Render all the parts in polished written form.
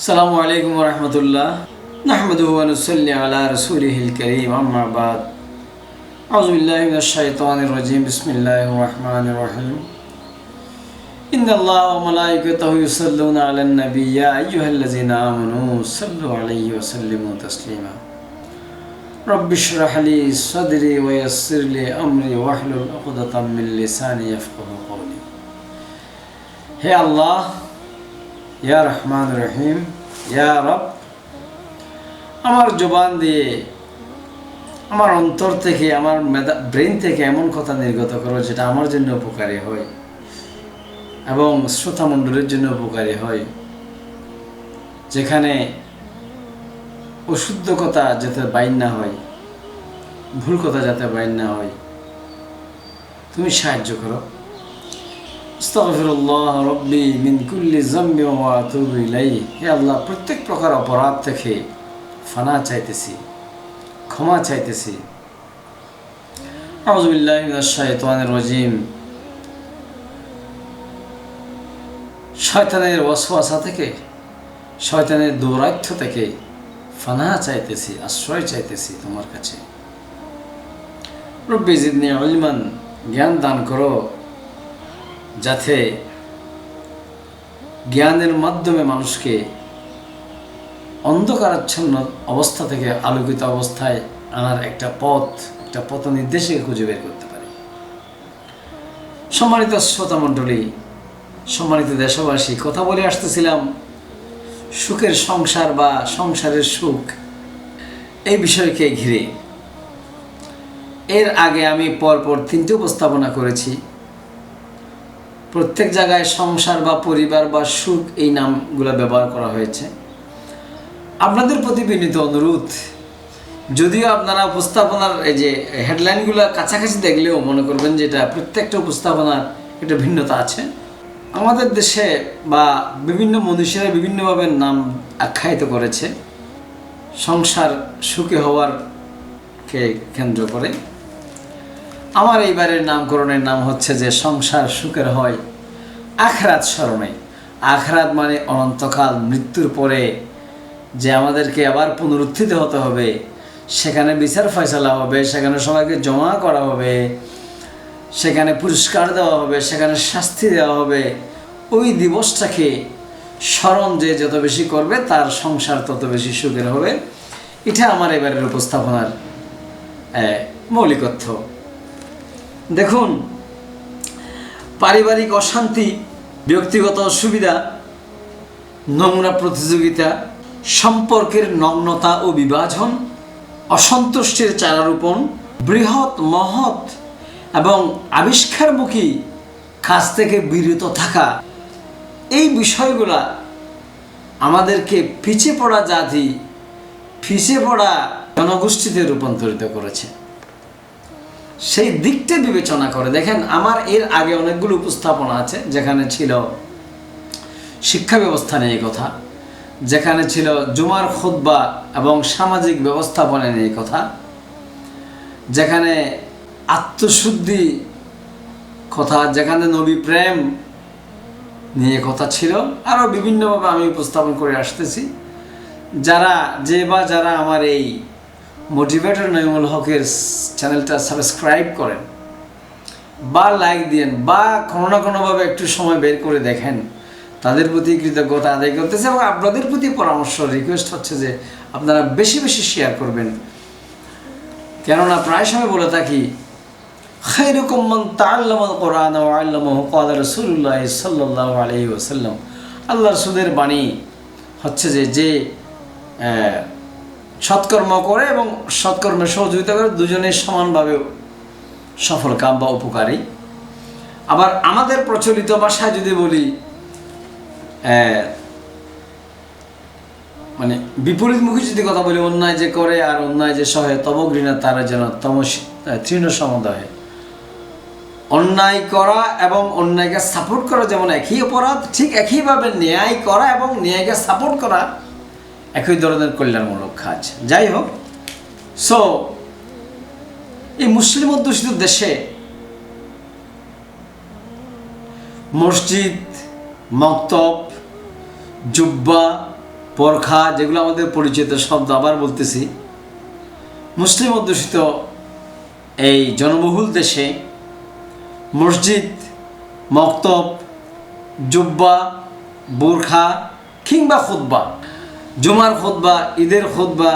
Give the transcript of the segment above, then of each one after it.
আসসালামু আলাইকুম ওয়া রাহমাতুল্লাহ নাহমাদুহু ওয়া নুসাল্লি আলা রাসূলিহিল কারীম আম্মা বাদ আউযু বিল্লাহি মিনাশ শাইতানির রাজীম বিসমিল্লাহির রাহমানির রাহিম ইন্নাল্লাহা ওয়া মালাইকাতাহু ইউসাল্লুনা আলান নাবী ইয়া আইয়ুহাল্লাযীনা আমানু সাল্লু আলাইহি ওয়া সাল্লিমু তাসলিমা রাব্বিশরাহ লি সাদরি ওয়া ইয়াসসির লি আমরি ওয়াহলুল উকদাতাম মিন লিসানি ইয়াফকাহু কওলি। হে আল্লাহ, ইয়া রহমান রহিম, ইয়া রব, আমার জবান দিয়ে, আমার অন্তর থেকে, আমার ব্রেন থেকে এমন কথা নির্গত করো যেটা আমার জন্য উপকারী হয় এবং শ্রোতামণ্ডলীর জন্য উপকারী হয়, যেখানে অশুদ্ধ কথা যাতে বাইর না হয়, ভুল কথা যাতে বাইর না হয়, তুমি সাহায্য করো। আস্তাগফিরুল্লাহ রাব্বি মিন কুল্লি যামবি ওয়া আতুবু ইলাইহি। হে আল্লাহ, প্রত্যেক প্রকার অপরাধ থেকে ফানা চাইতেছি, ক্ষমা চাইতেছি। আউযু বিল্লাহি মিনাশ শাইতানির রাজীম। শয়তানের ওয়াসওয়াসা থেকে, শয়তানের দৌরাত্ম্য থেকে ফানা চাইতেছি, আশ্রয় চাইতেছি তোমার কাছে। রব্বি জিদনি ইলমান, জ্ঞান দান করো যাতে জ্ঞানের মাধ্যমে মানুষকে অন্ধকারাচ্ছন্ন অবস্থা থেকে আলোকিত অবস্থায় আনার একটা পথ নির্দেশিকা খুঁজে বের করতে পারি। সম্মানিত শ্রোতামণ্ডলী, সম্মানিত দেশবাসী, কথা বলে আসতেছিলাম সুখের সংসার বা সংসারের সুখ, এই বিষয়কে ঘিরে। এর আগে আমি পরপর 3টি উপস্থাপনা করেছি। প্রত্যেক জায়গায় সংসার বা পরিবার বা সুখ এই নামগুলো ব্যবহার করা হয়েছে। আপনাদের প্রতি বিনীত অনুরোধ, যদিও আপনারা উপস্থাপনার এই যে হেডলাইনগুলো কাছাকাছি দেখলেও মনে করবেন যে এটা প্রত্যেকটা উপস্থাপনার একটা ভিন্নতা আছে। আমাদের দেশে বা বিভিন্ন মনীষীরা বিভিন্নভাবে নাম আখ্যায়িত করেছে সংসার সুখী হওয়ারকে কেন্দ্র করে। আমার এইবারের নামকরণের নাম হচ্ছে যে সংসার সুখের হয় আখিরাত স্মরণে। আখিরাত মানে অনন্তকাল, মৃত্যুর পরে যে আমাদেরকে আবার পুনরুত্থিত হতে হবে, সেখানে বিচার ফয়সালা হবে, সেখানে সবাইকে জমা করা হবে, সেখানে পুরস্কার দেওয়া হবে, সেখানে শাস্তি দেওয়া হবে। ওই দিবসটাকে স্মরণ যে যত বেশি করবে তার সংসার তত বেশি সুখের হবে। এটা আমার এবারের উপস্থাপনার মৌলিকত্ব। দেখুন, পারিবারিক অশান্তি, ব্যক্তিগত অসুবিধা, নোংরা প্রতিযোগিতা, সম্পর্কের নগ্নতা ও বিভাজন, অসন্তুষ্টির চারারোপণ, বৃহৎ মহৎ এবং আবিষ্কারমুখী কাজ থেকে বিরত থাকা, এই বিষয়গুলা আমাদেরকে পিছিয়ে পড়া জাতি, পিছিয়ে পড়া জনগোষ্ঠীতে রূপান্তরিত করেছে। সেই দিকটা বিবেচনা করে দেখেন, আমার এর আগে অনেকগুলো উপস্থাপনা আছে যেখানে ছিল শিক্ষা ব্যবস্থা নিয়ে কথা, যেখানে ছিল জুমার খুতবা এবং সামাজিক ব্যবস্থাপনা নিয়ে কথা, যেখানে আত্মশুদ্ধি কথা, যেখানে নবী প্রেম নিয়ে কথা ছিল। আরও বিভিন্নভাবে আমি উপস্থাপন করে আসতেছি। যারা আমার এই মোটিভেটর নঈমুল হকের চ্যানেলটা সাবস্ক্রাইব করেন বা লাইক দিয়েন বা কোনো না কোনোভাবে একটু সময় বের করে দেখেন, তাদের প্রতি কৃতজ্ঞতা আদায় করতেছে। এবং আপনাদের প্রতি পরামর্শ, রিকোয়েস্ট হচ্ছে যে আপনারা বেশি বেশি শেয়ার করবেন। কেননা প্রায় সময় বলে থাকি, খায়রুকুম মান তাআল্লামাল কুরআন ওয়া আল্লামাহু, ক্বালা রাসূলুল্লাহ সাল্লাল্লাহু আলাইহি ওয়াসাল্লাম। আল্লাহ রাসূলের বাণী হচ্ছে যে সৎকর্ম করে এবং সৎকর্মে সহযোগিতা করে, দুজনেই সমানভাবে সফল কাম বা উপকারী। আবার আমাদের প্রচলিত ভাষায় যদি বলি, মানে বিপরীতমুখী যদি কথা বলি, অন্যায় যে করে আর অন্যায় যে সহে তব ঘৃণা তারা যেন তৃণ সমুদয়। অন্যায় করা এবং অন্যায়কে সাপোর্ট করা যেমন একই অপরাধ, ঠিক একইভাবে ন্যায় করা এবং ন্যায়কে সাপোর্ট করা একই ধরনের কল্যাণমূলক কাজ। যাই হোক, সো এই মুসলিম অধ্যুষিত দেশে মসজিদ, মক্তব, জুব্বা পরখা, যেগুলো আমাদের পরিচিত শব্দ, আবার বলতেছি, মুসলিম অধ্যুষিত এই জনবহুল দেশে মসজিদ, মক্তব, জুব্বা, বোরখা কিংবা খুতবা, জুমার খুতবা, ঈদের খুতবা,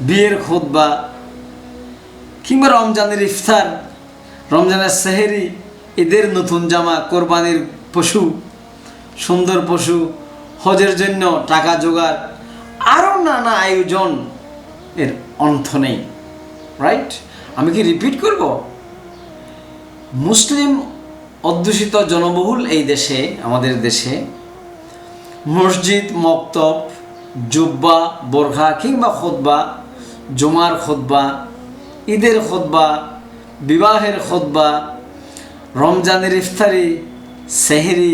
বিয়ের খুতবা কিংবা রমজানের ইফতার, রমজানের সেহেরি, ঈদের নতুন জামা, কোরবানির পশু, সুন্দর পশু, হজের জন্য টাকা জোগাড়, আরও নানা আয়োজন, এর অন্ত নেই। রাইট? আমি কি রিপিট করব? মুসলিম অধ্যুষিত জনবহুল এই দেশে, আমাদের দেশে মসজিদ, মক্তব, জুব্বা, বোরখা কিংবা খুতবা, জুমার খুতবা, ঈদের খুতবা, বিবাহের খুতবা, রমজানের ইফতারি, সেহরি,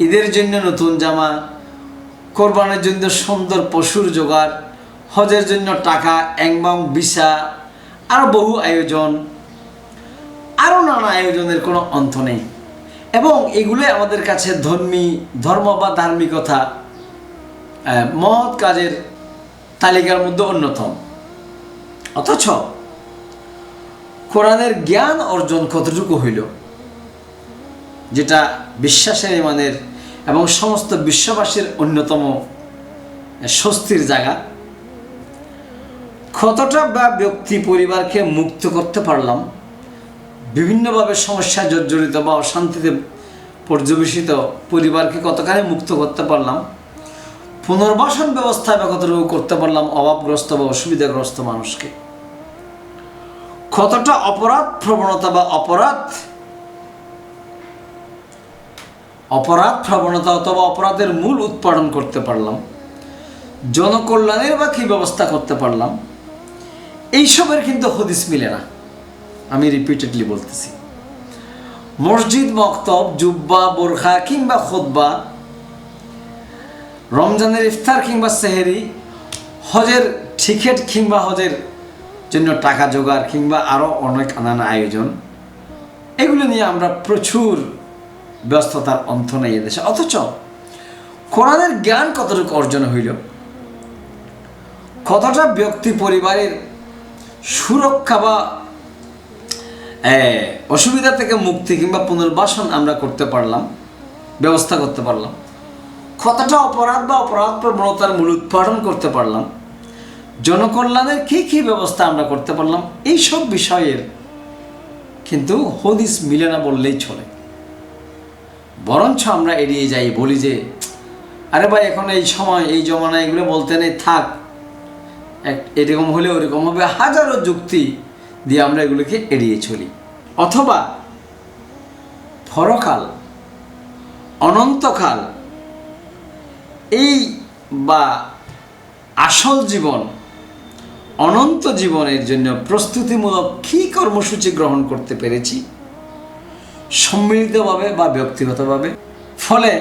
ঈদের জন্য নতুন জামা, কোরবানের জন্য সুন্দর পশুর জোগাড়, হজের জন্য টাকা এবং ভিসা, আরও বহু আয়োজন, আরও নানা আয়োজনের কোনো অন্ত নেই। এবং এগুলো আমাদের কাছে ধর্ম বা ধার্মিকতা, মহৎ কাজের তালিকার মধ্যে অন্যতম। অথচ কোরআনের জ্ঞান অর্জন কতটুকু হইল, যেটা বিশ্বাসের ইমানের এবং সমস্ত বিশ্ববাসীর অন্যতম স্বস্তির জায়গা, কতটা বা ব্যক্তি পরিবারকে মুক্ত করতে পারলাম, বিভিন্নভাবে সমস্যায় জর্জরিত বা অশান্তিতে পর্যবেসিত পরিবারকে কতখানি মুক্ত করতে পারলাম, পুনর্বাসন ব্যবস্থা বা কতটুকু করতে পারলাম অভাবগ্রস্ত বা অসুবিধাগ্রস্ত মানুষকে, কতটা অপরাধ প্রবণতা বা অপরাধ প্রবণতা অথবা অপরাধের মূল উৎপাদন করতে পারলাম, জনকল্যাণের বা কী ব্যবস্থা করতে পারলাম, এইসবের কিন্তু হদিস মিলে না। আমি রিপিটেডলি বলতেছি, মসজিদ, মক্তব, জুব্বা, বোরখা কিংবা খুতবা, রমজানের ইফতার কিংবা সেহেরি, হজের টিকিট কিংবা হজের জন্য টাকা জোগাড় কিংবা আরও অনেক নানা আয়োজন, এগুলো নিয়ে আমরা প্রচুর ব্যস্ততার অন্ত নেই এদেশে। অথচ কোরআনের জ্ঞান কতটুকু অর্জন হইল, কতটা ব্যক্তি পরিবারের সুরক্ষা বা অসুবিধা থেকে মুক্তি কিংবা পুনর্বাসন আমরা করতে পারলাম, ব্যবস্থা করতে পারলাম, কতটা অপরাধ বা অপরাধ প্রবণতার মূল উৎপাদন করতে পারলাম, জনকল্যাণের কী কী ব্যবস্থা আমরা করতে পারলাম, এইসব বিষয়ের কিন্তু হদিস মিলে না বললেই চলে। বরঞ্চ আমরা এড়িয়ে যাই, বলি যে আরে ভাই এখন এই সময় এই জমানায় এগুলো বলতে নেই, থাক, এরকম হলে ওরকম হবে, হাজারো যুক্তি দিয়ে আমরা এগুলোকে এড়িয়ে চলি। অথবা পরকাল, অনন্তকাল, এই বা আসল জীবন, অনন্ত জীবনের জন্য প্রস্তুতিমূলক কী কর্মসূচি গ্রহণ করতে পেরেছি সম্মিলিতভাবে বা ব্যক্তিগতভাবে, ফলে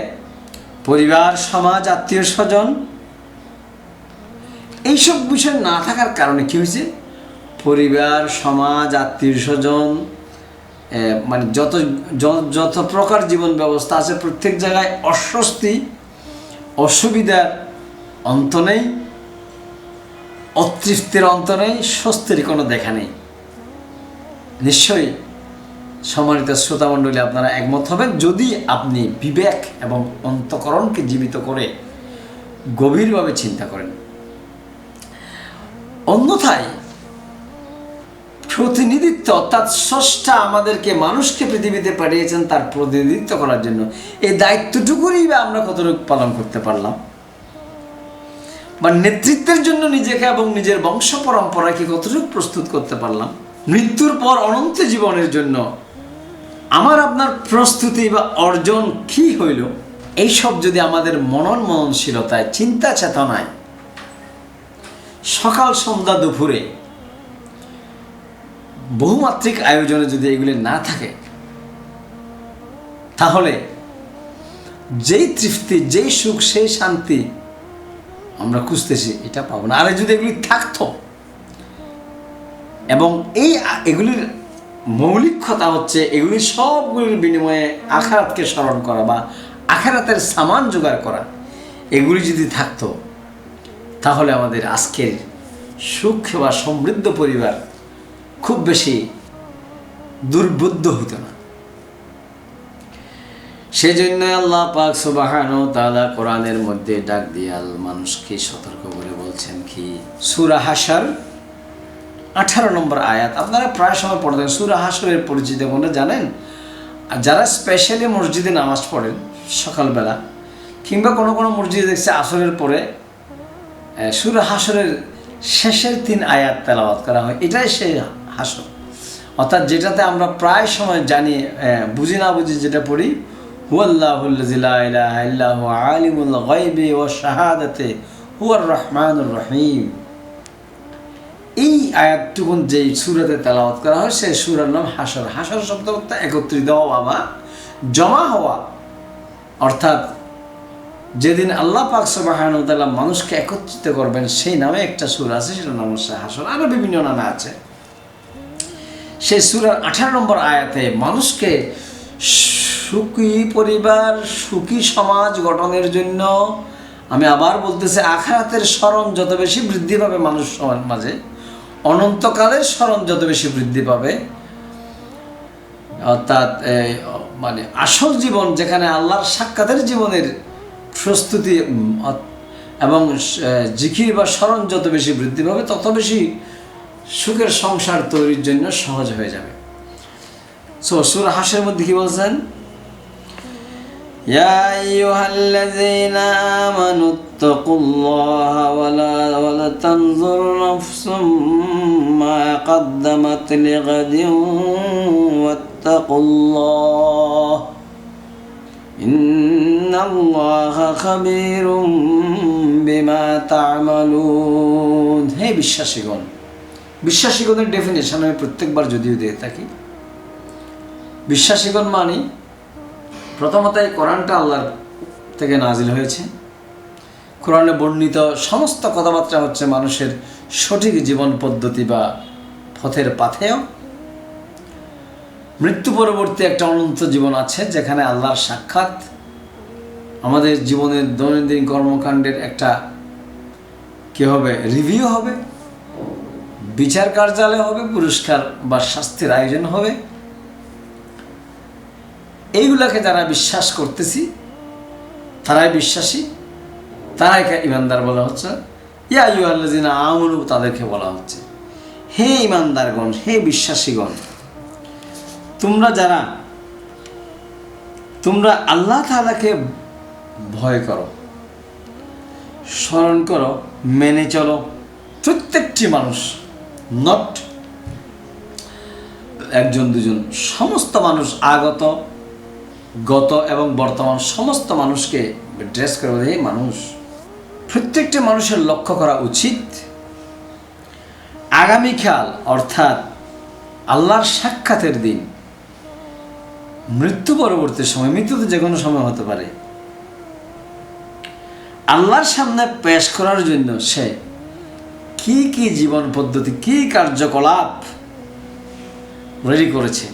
পরিবার, সমাজ, আত্মীয় স্বজন এইসব বিষয় না থাকার কারণে কী হয়েছে, পরিবার, সমাজ, আত্মীয় স্বজন, মানে যত প্রকার জীবন ব্যবস্থা আছে প্রত্যেক জায়গায় অস্বস্তি, অসুবিধার অন্ত নেই, অতৃপ্তির অন্ত নেই, স্বস্তির কোনো দেখা নেই। নিশ্চয়ই সম্মানিত শ্রোতামণ্ডলী, আপনারা একমত হবেন যদি আপনি বিবেক এবং অন্তঃকরণকে জীবিত করে গভীরভাবে চিন্তা করেন। অন্যথায় প্রতিনিধিত্ব, অর্থাৎ স্রষ্টা আমাদেরকে, মানুষকে পৃথিবীতে পাঠিয়েছেন তার প্রতিনিধিত্ব করার জন্য, এই দায়িত্বটুকুই বা আমরা কতটুকু পালন করতে পারলাম, বা নেতৃত্বের জন্য নিজেকে এবং নিজের বংশ পরম্পরাকে কতটুকু প্রস্তুত করতে পারলাম, মৃত্যুর পর অনন্ত জীবনের জন্য আমার আপনার প্রস্তুতি বা অর্জন কি হইল, এইসব যদি আমাদের মননশীলতায়, চিন্তা চেতনায়, সকাল সন্ধ্যা দুপুরে বহুমাত্রিক আয়োজনে যদি এগুলি না থাকে, তাহলে যেই তৃপ্তি, যেই সুখ, সেই শান্তি আমরা খুঁজতেছি এটা পাবো না। আর যদি এগুলি থাকতো, এবং এগুলির মৌলিক কথা হচ্ছে এগুলি সবগুলির বিনিময়ে আখিরাতকে স্মরণ করা বা আখিরাতের সামান জোগাড় করা, এগুলি যদি থাকতো তাহলে আমাদের আজকের সুখ বা সমৃদ্ধ পরিবার খুব বেশি দুর্বোধ্য হতো না। সেজন্য আল্লাহ পাক সুবহানাহু ওয়া তাআলা কোরআনের মধ্যে ডাক দিয়ে মানুষকে সতর্ক করে বলছেন কি, সূরা হাশর 18 নম্বর আয়াত। আপনারা প্রায় সময় পড়তেন সূরা হাশরের পরিচিতি মনে জানেন? আর যারা স্পেশালি মসজিদে নামাজ পড়েন সকালবেলা কিংবা কোনো কোনো মসজিদে দেখছে আসরের পরে সূরা হাশরের শেষের 3 আয়াত তেলাওয়াত করা হয়, এটাই সেই হাশর। অর্থাৎ যেটাতে আমরা প্রায় সময় জানি, বুঝি না বুঝি যেটা পড়ি, হুয়াল্লাহুল্লাযী লা ইলাহা ইল্লা হুয়া আলিমুল গায়বি ওয়াশ শাহাদাতি হুয়ার রহমানুর রহিম। এই আয়াতটুকুন যেই সূরাতে তেলাওয়াত করা হয় সেই সূরার নাম হাশর। হাশর শব্দ অর্থ একত্রিত হওয়া বা জমা হওয়া, অর্থাৎ যেদিন আল্লাহ পাক সুবহানাহু ওয়া তাআলা মানুষকে একত্রিত করবেন সেই নামে একটা সূরা আছে, সেটার নাম হচ্ছে হাশর। আরও বিভিন্ন নামে আছে। সেই সূরার 18 নম্বর আয়াতে মানুষকে সুখী পরিবার, সুখী সমাজ গঠনের জন্য, আমি আবার বলতেছি, আখিরাতের স্মরণ যত বেশি বৃদ্ধি পাবে মানুষ মাঝে, অনন্তকালের স্মরণ যত বেশি বৃদ্ধি পাবে, অর্থাৎ মানে আসল জীবন যেখানে আল্লাহর সাক্ষাতের জীবনের প্রস্তুতি এবং জিকির বা স্মরণ যত বেশি বৃদ্ধি পাবে তত বেশি সুখের সংসার তৈরির জন্য সহজ হয়ে যাবে। সূরা হাশরের মধ্যে কি বলছেন? ইয়া আইয়ুহাল্লাযীনা আমানুত্তাকুল্লাহা ওয়ালা তানজুর নাফসুম মা কদ্দামাত লিগাদিন ওয়াত্তাকুল্লাহ ইন্নাল্লাহা খাবীরুম বিমা তা'মালুন। হে বিশ্বাসীগণ, বিশ্বাসীগণের ডেফিনেশন আমি প্রত্যেকবার যদিও দিয়ে থাকি। বিশ্বাসীগণ মানে প্রথমত এই কোরআনটা আল্লাহর থেকে নাজিল হয়েছে। কোরআনে বর্ণিত সমস্ত কথাবার্তা হচ্ছে মানুষের সঠিক জীবন পদ্ধতি বা পথের পাথেয়। মৃত্যু পরবর্তী একটা অনন্ত জীবন আছে যেখানে আল্লাহর সাক্ষাৎ, আমাদের জীবনের দৈনন্দিন কর্মকাণ্ডের একটা কি হবে, রিভিউ হবে, বিচার কার্যালয় হবে, পুরস্কার বা শাস্তির আয়োজন হবে। এইগুলাকে যারা বিশ্বাস করতেছি তারাই বিশ্বাসী, তারাই ইমানদার বলা হচ্ছে। ইয়া আইয়ুহাল্লাযীনা আমানু, তাদেরকে বলা হচ্ছে হে ইমানদারগণ, হে বিশ্বাসীগণ, তোমরা আল্লাহ তাআলাকে ভয় করো, স্মরণ করো, মেনে চলো। প্রত্যেকটি মানুষ, নট একজন দুজন, সমস্ত মানুষ, আগত গত এবং বর্তমান সমস্ত মানুষকে ড্রেস করে বলে, হে মানুষ, প্রত্যেকটি মানুষের লক্ষ্য করা উচিত আগামীকাল অর্থাৎ আল্লাহর সাক্ষাতের দিন, মৃত্যু পরবর্তী সময়, মৃত্যু তো যে কোনো সময় হতে পারে, আল্লাহর সামনে পেশ করার জন্য সে কি কি জীবন পদ্ধতি, কি কার্যকলাপ রেডি করেছে।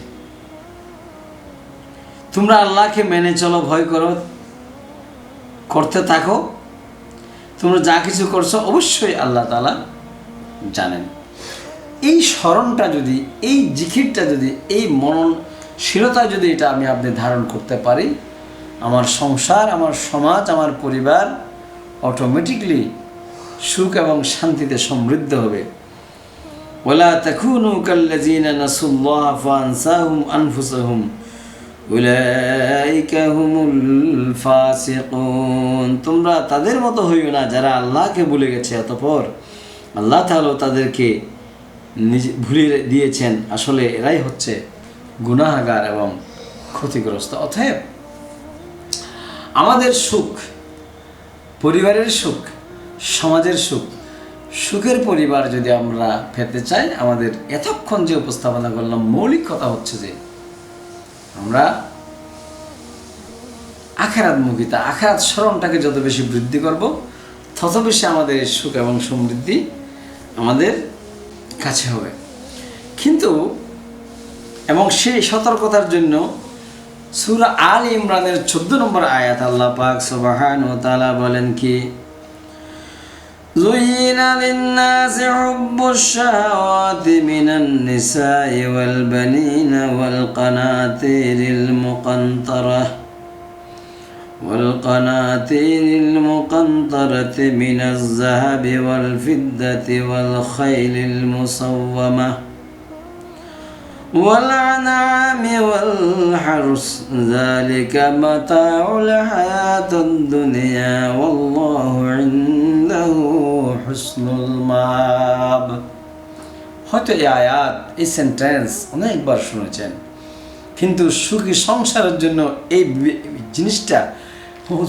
তোমরা আল্লাহকে মেনে চলো, ভয় করো, করতে থাকো। তোমরা যা কিছু করছো অবশ্যই আল্লাহ তাআলা জানেন। এই স্মরণটা যদি, এই জিকিরটা যদি, এই মননশীলতা যদি এটা আপনি ধারণ করতে পারি, আমার সংসার, আমার সমাজ, আমার পরিবার অটোমেটিকলি সুখ এবং শান্তিতে সমৃদ্ধ হবে। ওয়ালা তাকুনু কাল্লাযীনা নাসুল্লাহা ফাআনসাহুম আনফুসাহুম উলাইকা হুমুল ফাসিকুন। তোমরা তাদের মতো হইও না যারা আল্লাহকে ভুলে গেছে, অতঃপর আল্লাহ তাআলা তাদেরকে ভুলিয়ে দিয়েছেন। আসলে এরাই হচ্ছে গুনাহগার এবং ক্ষতিগ্রস্ত। অতএব আমাদের সুখ, পরিবারের সুখ, সমাজের সুখ, সুখের পরিবার যদি আমরা পেতে চাই, আমাদের এতক্ষণ যে উপস্থাপনা করলাম মৌলিক কথা হচ্ছে যে আমরা আখিরাতমুখিতা, আখিরাত স্মরণটাকে যত বেশি বৃদ্ধি করব তত বেশি আমাদের সুখ এবং সমৃদ্ধি আমাদের কাছে হবে। কিন্তু এবং সেই সতর্কতার জন্য সূরা আল ইমরানের 14 নম্বর আয়াত আল্লাহ পাক সুবহানাহু ওয়া তাআলা বলেন কি, زين للناس حب الشهوات من النساء والبنين والقناطير المقنطرة من الذهب والفضة والخيل المصومة والأنعام والحرث ذلك متاع الحياة الدنيا والله عنده حسن المآب। হয়তো এই আয়াত, এই সেন্টেন্স অনেকবার শুনেছেন, কিন্তু সুখী সংসারের জন্য এই জিনিসটা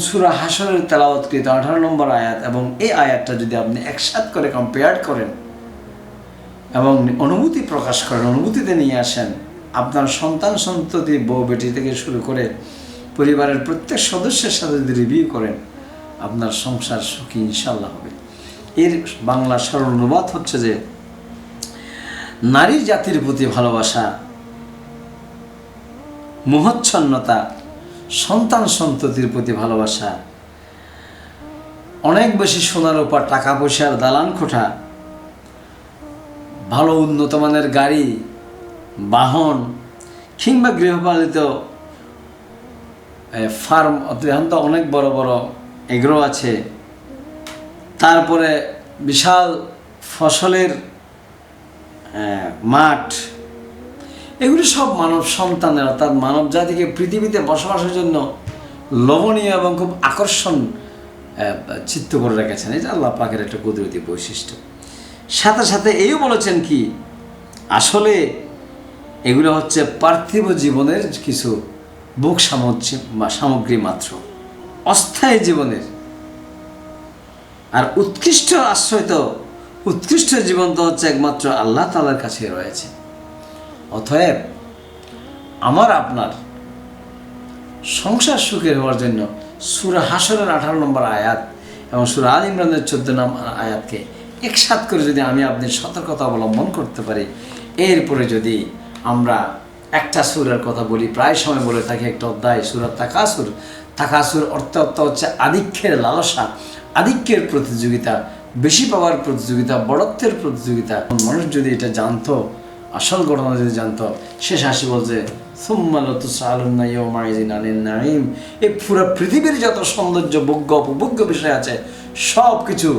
সূরা হাশরের তেলাওয়াতকৃত 18 নম্বর আয়াত এবং এই আয়াতটা যদি আপনি একসাথে করে কম্পেয়ার করেন এবং অনুভূতি প্রকাশ করেন, অনুভূতিতে নিয়ে আসেন, আপনার সন্তান সন্ততি বউ বেটি থেকে শুরু করে পরিবারের প্রত্যেক সদস্যের সাথে যদি রিভিউ করেন, আপনার সংসার সুখী ইনশাল্লাহ হবে। এর বাংলা সরল অনুবাদ হচ্ছে যে নারী জাতির প্রতি ভালোবাসা, মোহচ্ছন্নতা, সন্তান সন্ততির প্রতি ভালোবাসা, অনেক বেশি সোনার উপর টাকা পয়সার দালান কোঠা, ভালো উন্নত মানের গাড়ি, বাহন কিংবা গৃহপালিত ফার্ম, অত্যন্ত অনেক বড় বড় এগ্রো আছে, তারপরে বিশাল ফসলের মাঠ, এগুলি সব মানব সন্তানের অর্থাৎ মানব জাতিকে পৃথিবীতে বসবাসের জন্য লোভনীয় এবং খুব আকর্ষণ চিত্ত করে রেখেছেন। এটা আল্লাহ পাকের একটা কুদরতি বৈশিষ্ট্য। সাথে সাথে এইও বলেছেন কি, আসলে এগুলো হচ্ছে পার্থিব জীবনের কিছু ভোগ সামগ্রী মাত্র, অস্থায়ী জীবনের। আর উৎকৃষ্ট আশ্রয় তো, উৎকৃষ্ট জীবন তো হচ্ছে একমাত্র আল্লাহ তাআলার কাছে রয়েছে। অতএব আমার আপনার সংসার সুখের হওয়ার জন্য সূরা হাশরের 18 নম্বর আয়াত এবং সূরা আল ইমরানের 14 নম্বর আয়াতকে একসাথে করে যদি আমি আপনি সতর্কতা অবলম্বন করতে পারি, এরপরে যদি আমরা একটা সূরার কথা বলি, প্রায় সময় বলে থাকি একটা অধ্যায় সূরা তাকাসুর। তাকাসুর অর্থ হচ্ছে আধিক্যের লালসা, আধিক্যের প্রতিযোগিতা, বেশি পাওয়ার প্রতিযোগিতা, বড়ত্বের প্রতিযোগিতা। মানুষ যদি এটা জানতো, আসল ঘটনা যদি জানতো, শেষ হাসি বলছে সুম্মা লাতুসআলুন্না ইয়াওমাইযিন আনিন নাঈম। এই পুরো পৃথিবীর যত সৌন্দর্য, ভোগ্য উপভোগ্য বিষয় আছে, সব কিছু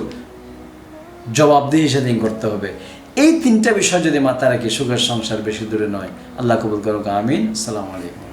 জবাবদিহি সেদিন করতে হবে। এই তিনটা বিষয় যদি মাথায় রাখি, সুখের সংসার বেশি দূরে নয়। আল্লাহ কবুল করুক, আমিন। আসসালামু আলাইকুম।